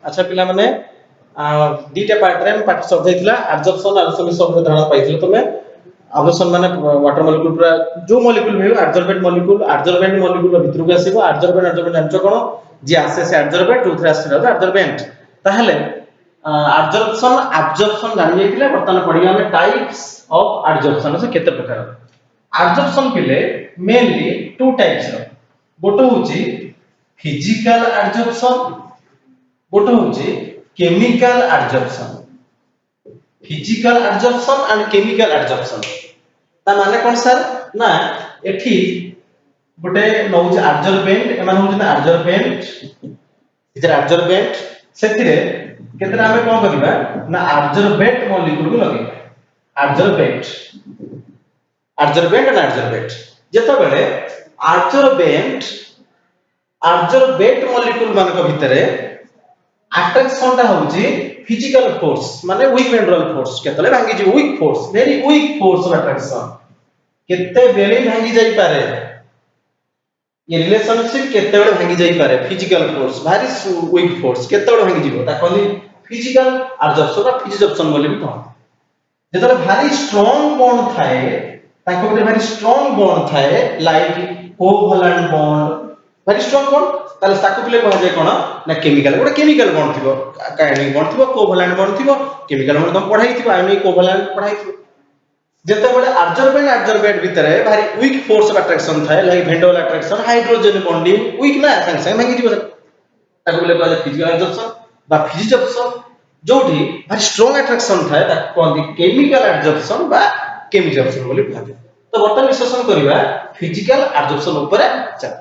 अच्छा पिला माने दीटा पार्ट रे पार्ट सजाइथिला एब्जॉर्प्शन एब्जॉर्प्शन सब धारणा पाइथिला तमे एब्जॉर्प्शन माने वाटर मॉलिक्यूल पूरा जो मॉलिक्यूल भेउ एब्जॉर्बेंट मॉलिक्यूल भितर को आसीबो एब्जॉर्बेंट जानचो कोन जे आसे से एब्जॉर्बेंट उथरे आसे एब्जॉर्बेंट ताहले एब्जॉर्प्शन जानि जाइथिला वर्तमान पढिया हम टाइप्स ऑफ एब्जॉर्प्शन से केते प्रकार एब्जॉर्प्शन पिले मेनली टू टाइप्स रो गोटो होची फिजिकल एब्जॉर्प्शन गोटे होची chemical absorption physical absorption and chemical absorption ता माने कोन सर ना एठी गोटे नउच एब्जॉर्बेंट एमान होची एब्जॉर्बेंट इधर एब्जॉर्बेंट सेथिरे केतरा हमें कोन करिबा ना एब्जॉर्बेंट मॉलिक्यूल को लगेबा एब्जॉर्बेंट एंड एब्जॉर्बेंट जेतो बेले एब्जॉर्बेंट मॉलिक्यूल मान को भितरे अट्रैक्शन ता होची फिजिकल फोर्स माने वीक वेंड्रल फोर्स केतले भांगी जी weak force very weak force of attraction केते बेले भांगी जाई पारे ये रिलेशनशिप केते बेले भांगी जाई पारे फिजिकल फोर्स भारी वीक फोर्स केते बेले भांगी जीवो ता कहली फिजिकल एब्जॉर्प्शन बा फिजिजॉर्प्शन बोली भी कहन जेतले भारी स्ट्रांग बॉन्ड थाए ताको भीतर भारी स्ट्रांग बॉन्ड थाए लाइक कोवैलेंट बॉन्ड भारी स्ट्रांग बॉन्ड ताले ताको पिले कह जाय कोन ना केमिकल गोटे केमिकल बॉन्ड थिबो आयनिक बॉन्ड थिबो कोवैलेंट बॉन्ड थिबो केमिकल बॉन्ड तुम पढ़ाई थिबो आयनिक कोवैलेंट पढ़ाई थिबो जेते बेले एब्जॉर्बेंट भितरे भारी वीक फोर्स ऑफ अट्रैक्शन थाए लाइक वेंडोल अट्रैक्शन हाइड्रोजन बॉन्डिंग वीक ना संग संग भांगी जीवो ताको पिले कह जाय फिजिकल एब्जॉर्प्शन बा फिजिजॉर्प्शन जोठी भारी स्ट्रांग अट्रैक्शन थाए ताको कहंदी केमिकल एब्जॉर्प्शन बा केमिजॉर्प्शन बोली कहंदी तो वर्तमान विश्लेषण करिबा फिजिकल एब्जॉर्प्शन ऊपर चल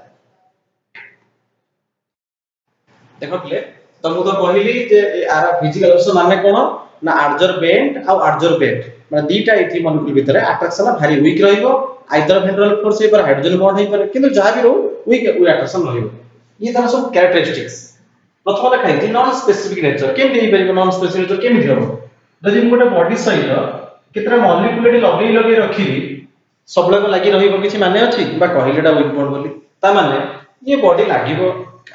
देखो प्ले तो मु तो कहली जे आर फिजिकल एब्जॉर्प्शन माने कोन ना एब्जॉर्बेंट आ एब्जॉर्बेंट माने दीटा इथि मॉलिक्यूल भितरे अट्रैक्शन भारी वीक रहइबो आइदर वेंट्रल फोर्स हे पर हाइड्रोजन बॉन्ड हे पर किंतु जहा भी रहू वीक अट्रैक्शन रहइबो ये तार सब कैरेक्टरिस्टिक्स प्रथम लेखा है नॉन स्पेसिफिक नेचर केमि हे परिबो नॉन स्पेसिफिक नेचर केमि हबो जदि मु गोटे बॉडी सहित केतरा मॉलिक्यूल लगे लगे रखिबी सब लोग लागि रहइबो किछि माने अछि बा कहिलेटा वीक बॉन्ड बोली ता माने ये बॉडी लागिबो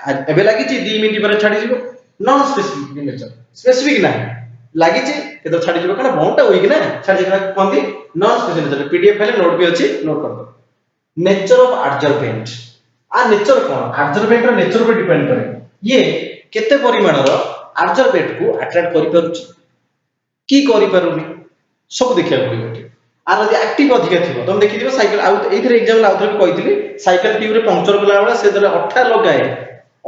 एबे लागि 2 मिनिट पर छाडी जीवो नॉन स्पेसिफिक नेचर स्पेसिफिक ना लागि केतो छाडी जीवो कारण बॉन्ड ता वीक ना छाडी जीवो कोंदी non specific nature PDF file note भी अछि नोट कर दो नेचर ऑफ एब्जॉर्बेंट आ नेचर कोन एब्जॉर्बेंट रो नेचर पर डिपेंड करे ये केते परिमाण रो एब्जॉर्बेंट को अट्रैक्ट करि परुछि की करि परुनी सब देखिया पड़िबो आर यदि एक्टिव अधिक थिबो तुम देखि दिबो साइकिल आउ एथरे एग्जांपल आउ थरे कहितली साइकिल ट्यूब रे पंक्चर कला बेला से दरे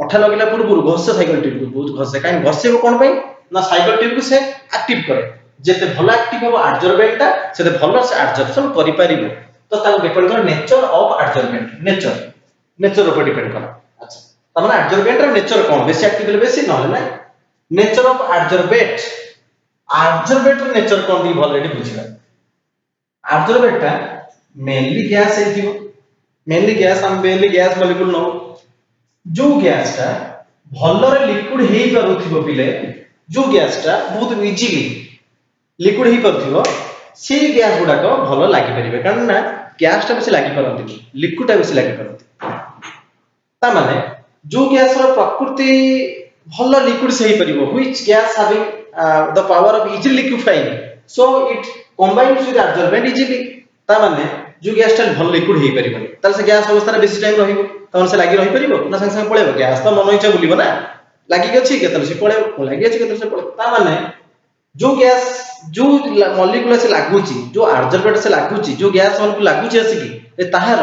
अठा लगेला पूर्व घसे साइकिल ट्यूब को बहुत घसे काई घसे कोन पई ना साइकिल ट्यूब को से एक्टिव करे जेते भलो एक्टिव हो एब्जॉर्बेंट ता सेते भलो से एब्जॉर्प्शन करि परिबो तो ता डिपेंड करे नेचर ऑफ एब्जॉर्बेंट नेचर ऊपर डिपेंड करे अच्छा तमने एब्जॉर्बेंट रो नेचर कोन बेसी एक्टिव ले बेसी न ना नेचर ऑफ एब्जॉर्बेंट रो नेचर कोन दी भलो एडी बुझिबा एब्जॉर्बेंट ता मेनली गैस है थिबो मेनली गैस मॉलिक्यूल नो जो गैस ता भलो रे लिक्विड हेई परुथिबो पिले जो गैस ता बहुत इजीली लिक्विड हेई परुथिबो से गैस गुडा को भलो लागि परिबे कारण ना गैस ता बेसी लागि परंती लिक्विड ता बेसी लागि परंती ता माने जो गैस रो प्रकृति भलो लिक्विड से हेई परिबो which gas having the power of easily liquefying so it combines with absorbent easily ता माने जो गैस ता भलो लिक्विड हेई परिबो ताल से गैस अवस्था रे बेसी टाइम रहिबो तन से लागि रहि परिबो ना संग संग पळेबो गैस तो मन इच्छा बुलिबो ना लागि गछि केतल से पळेबो लागि गछि केतल से पळेबो ता माने जो गैस जो मॉलिक्यूल से लागुची जो एब्जॉर्बेंट से लागुची जो गैस मॉलिक्यूल लागुची आसी कि ताहार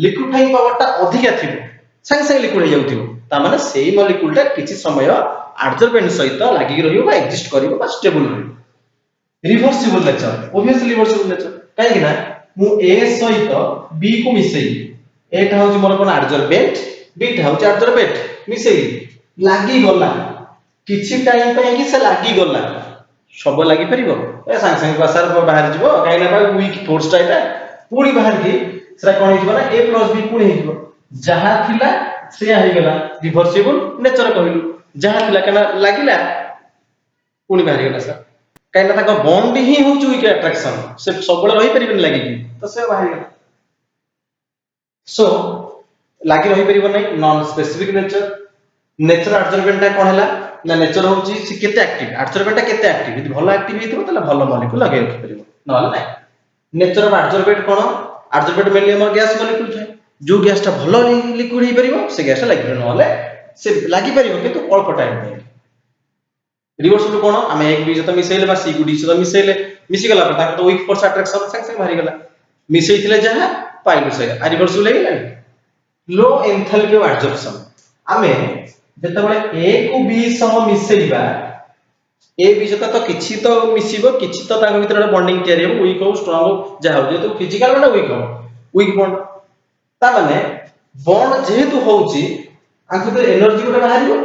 लिक्विफाइंग पावर ता अधिक थिबो संग संग लिक्विड हे जाउथिबो ता माने सेही मॉलिक्यूल ता किछि समय एब्जॉर्बेंट सहित लागि रहिबो बा एक्जिस्ट करिवो बा स्टेबल रहिबो reversible nature obviously reversible nature काहे कि ना मु ए सहित बी को मिसेई एटा होची मोर कोन एब्जॉर्बेंट बी टा होची एब्जॉर्बेंट मिसेई लागि गला किछि टाइम पे कि से लागि गला सब लागि परिबो ए संग संग बासार बाहर जिवो काहे ना बा वीक फोर्स टाइटा पूरी बाहर की सेरा कोन हिजबो ना a + b पूरी हिजबो जहा थिला से आही गला रिवर्सिबल नेचर कहलु जहा थिला केना लागिला पूरी बाहर गेला सर काहे ना ताको बॉन्ड ही होची वीक अट्रैक्शन से सब बळे रहि परिबन लागि तो से बाहर गेला सो लागि रहि परिबो नै नॉन स्पेसिफिक नेचर एब्जॉर्बेंट ता कोन हला ना नेचर होची से केते एक्टिव एडसॉर्बेंट केते एक्टिव यदि भलो एक्टिव हेतिबो तले भलो मॉलिक्यूल लगे रखि परिबो नहले नै नेचर ऑफ एडसॉर्बेंट कोन एडसॉर्बेंट मेनली हमर गैस मॉलिक्यूल छै जो गैस टा भलो लिक्विड हे परिबो से गैस टा लागि नहले से लागि परिबो किंतु अल्प टाइम पे रिवर्स टू कोन हम एक बी जत मिसेले बा सी गुडी जत मिसेले मिसी गला पर ताको तो वीक फोर्स अट्रैक्शन संग भारी गला मिसेइथिले जहा पाइलु से आ रिवर्स टू लेगला लो एंथैल्पी ऑफ एडसॉर्प्शन हमें जत बळे ए को बी सह मिसेइबा ए बी जत तो किछि तो मिसिबो किछि तो ताको भीतर बॉन्डिंग तयारी हो वीक हो स्ट्रांग हो जहा हो जेतु फिजिकल बना वीक बॉन्ड ता माने बॉन्ड जेहेतु होउची आंखु तो एनर्जी गोटे बाहरिबो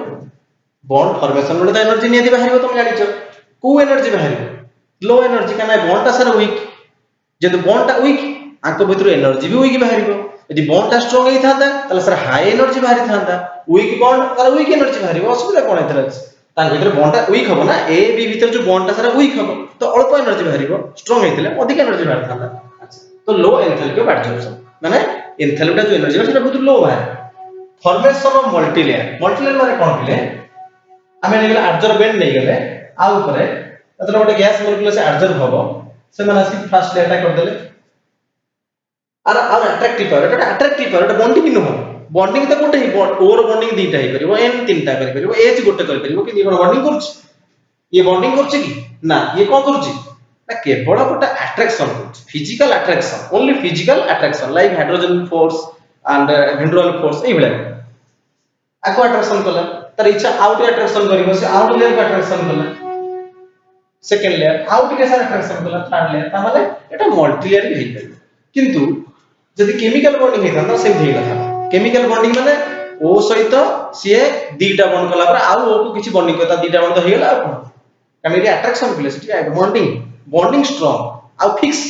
बॉन्ड फॉर्मेशन गोटे एनर्जी नियति बाहरिबो तुम जानिछो को एनर्जी बाहरिबो लो एनर्जी काना बॉन्ड ता सारा वीक जेतु बॉन्ड ता वीक आंखु भीतर एनर्जी भी वीक बाहरिबो यदि बॉन्ड ता स्ट्रांग ही थांदा तले सारा हाई एनर्जी बाहरि थांदा वीक बॉन्ड तार वीक एनर्जी बाहरिबो असुविधा कोन हेतरा ता भीतर बॉन्ड ता वीक हबो ना ए बी भीतर जो बॉन्ड ता सारा वीक हबो तो अल्प एनर्जी बाहरिबो स्ट्रांग हेतिले अधिक एनर्जी बाहरि थांदा तो लो एंथैल्पी ऑफ एडसॉर्प्शन माने एंथैल्पी ता जो एनर्जी है सेटा बहुत लो बाहर फॉर्मेशन ऑफ मल्टीलेयर माने कोन पिले हमें नेगले एडसॉर्बेंट नै गेले आ ऊपर ततरा गोटे गैस मॉलिक्यूल से एडसॉर्ब हबो से माने आसी फर्स्ट लेयर टा कर देले और अट्रैक्टिव पावर एटा बॉन्डिंग नो बॉन्डिंग तो गोटे ही ओर बॉन्डिंग दीटा ही परिबो एन तीनटा करि परिबो एच गोटे करि परिबो कि ये बॉन्डिंग करछ ये बॉन्डिंग करछ कि ना ये कोन करछ ना केवल गोटे अट्रैक्शन करछ physical attraction only physical attraction like hydrogen force and ventral force ए भले आको अट्रैक्शन कला तर इच्छा आउट अट्रैक्शन करिवो से आउट लेयर को अट्रैक्शन कला सेकंड लेयर आउट के साथ अट्रैक्शन कला थर्ड लेयर ता माने एटा मल्टी लेयर भी हेइ किंतु जदि केमिकल बॉन्डिंग हेता त सेम हेइ नथा केमिकल बॉन्डिंग माने ओ सहित सिए दीटा बॉन्ड कला पर आ ओ को किछि बॉन्डिंग करता दीटा बॉन्ड तो हेगला कोन कामे रे अट्रैक्शन प्लेस ठीक है बॉन्डिंग स्ट्रांग आ fix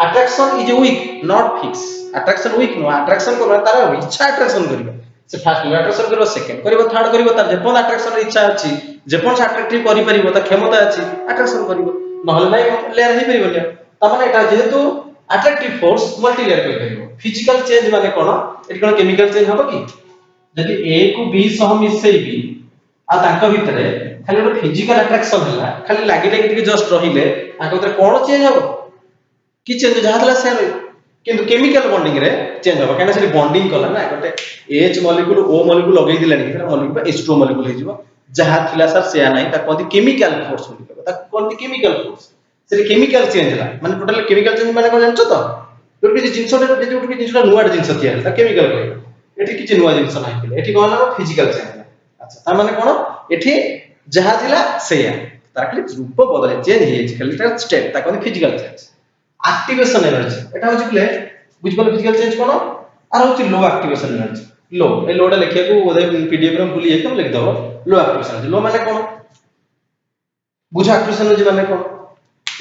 attraction is weak not fix attraction weak no attraction को तार इच्छा अट्रैक्शन करिवो से फर्स्ट अट्रैक्शन करिवो सेकंड करिवो थर्ड करिवो तार जेपन अट्रैक्शन इच्छा अछि जेपन से अट्रैक्टिव करि परिवो त क्षमता अछि अट्रैक्शन करिवो नहले नै लेयर हे परिवो न त माने एटा जेहेतु अट्रैक्टिव फोर्स मल्टी लेयर करि परिवो फिजिकल चेंज माने कोन एटी कोन केमिकल चेंज हबो कि जदि ए को बी सह मिसेइबी आ तांका भितरे खाली ଗୋଟେ फिजिकल अट्रैक्शन हला खाली लागि लागि टिके जस्ट रहिले तांका भितरे कोन चेंज हबो कि चेंज जहातला से किंतु केमिकल बॉन्डिंग रे चेंज हबो काना से बॉन्डिंग कला ना गोटे एच मॉलिक्यूल ओ मॉलिक्यूल लगै दिलानी कि मॉलिक्यूल H2 मॉलिक्यूल हे जिवो जहा थिला सर से नै ता कोन केमिकल फोर्स बोलिबो ता कोन केमिकल फोर्स से केमिकल चेंज हला माने टोटल केमिकल चेंज माने कोन जानछो तो जो कि जिंसटा जे जो कि जिंसटा नुवा जिंस थिया ता केमिकल कहबो एठी किछि नुवा जिंस नै थिले एठी कोन ना फिजिकल चेंज हला अच्छा ता माने कोन एठी जहा थिला सेया तार खाली रूप बदले चेंज हे खाली ता स्टेप ता कोन फिजिकल चेंज एक्टिवेशन एनर्जी एटा होछि प्ले बुझबल फिजिकल चेंज कोन आर होछि लो एक्टिवेशन एनर्जी लो ए लोडा लिखिया को ओदे पीडीएफ रे भूली एकदम लिख दबो लो एक्टिवेशन एनर्जी लो माने कोन बुझा एक्टिवेशन एनर्जी माने कोन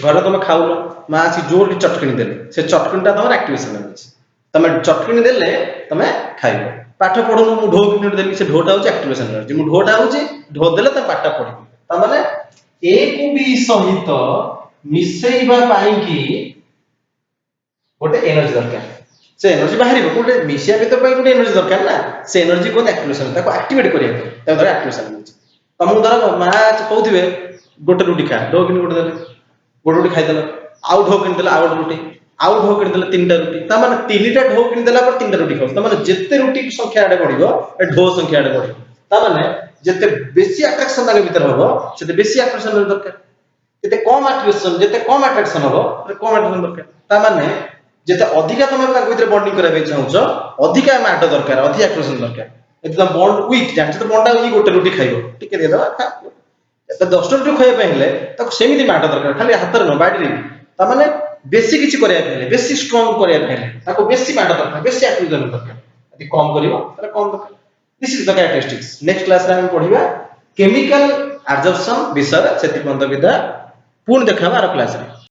घर तुम खाउलो मा आसी जोर की चटकनी देले से चटकनीटा तमर एक्टिवेशन एनर्जी तमे चटकनी देले तमे खाइबो पाठ पढनु मु ढो किनि देली से ढोटा होछि एक्टिवेशन एनर्जी मु ढोटा होछि ढो देले तमे पाठ पढिबो त माने ए को बी सहित मिसेइबा पाई की गोटे एनर्जी दरकार से एनर्जी बाहरिबो गोटे मिसिया भीतर पाई गोटे एनर्जी दरकार ना से एनर्जी को एक्टिवेशन ताको एक्टिवेट करिया त धर एक्टिवेशन एनर्जी तमु धर मा कहउथिबे गोटे रोटी खा ढो किनि गोटे देले गोटे रोटी खाइ देला आउ ढो किनि देला आउ रोटी आउ ढो किनि देला तीनटा रोटी त माने तीनटा ढो किनि देला पर तीनटा रोटी खाउ त माने जेते रोटी की संख्या आडे बढ़िबो ए ढो संख्या आडे बढ़िबो त माने जेते बेसी अट्रैक्शन ताके भीतर हबो सेते बेसी अट्रैक्शन दरकार जेते कम अट्रैक्शन हबो कम अट्रैक्शन दरकार त माने जेते अधिका तमे ताके भीतर बॉन्डिंग करबे चाहउछो अधिका माट दरकार अधिक अट्रैक्शन दरकार एते त बॉन्ड वीक जानछ त बॉन्ड ई गोटे रोटी खाइबो टिके दे दबा खा एते 10 रोटी खाइबे पहिले ताको सेमिति माट दरकार खाली हातर न बाडी रे त माने बेसी किछि करिया पहिले बेसी स्ट्रांग करिया पहिले ताको बेसी माट दरकार बेसी एक्टिवेशन दरकार यदि कम करिवो ताले कम दरकार this is the characteristics next class रे हम पढिबा केमिकल एब्जॉर्प्शन विषय सेति पंत विधा पूर्ण देखाबा आर क्लास रे।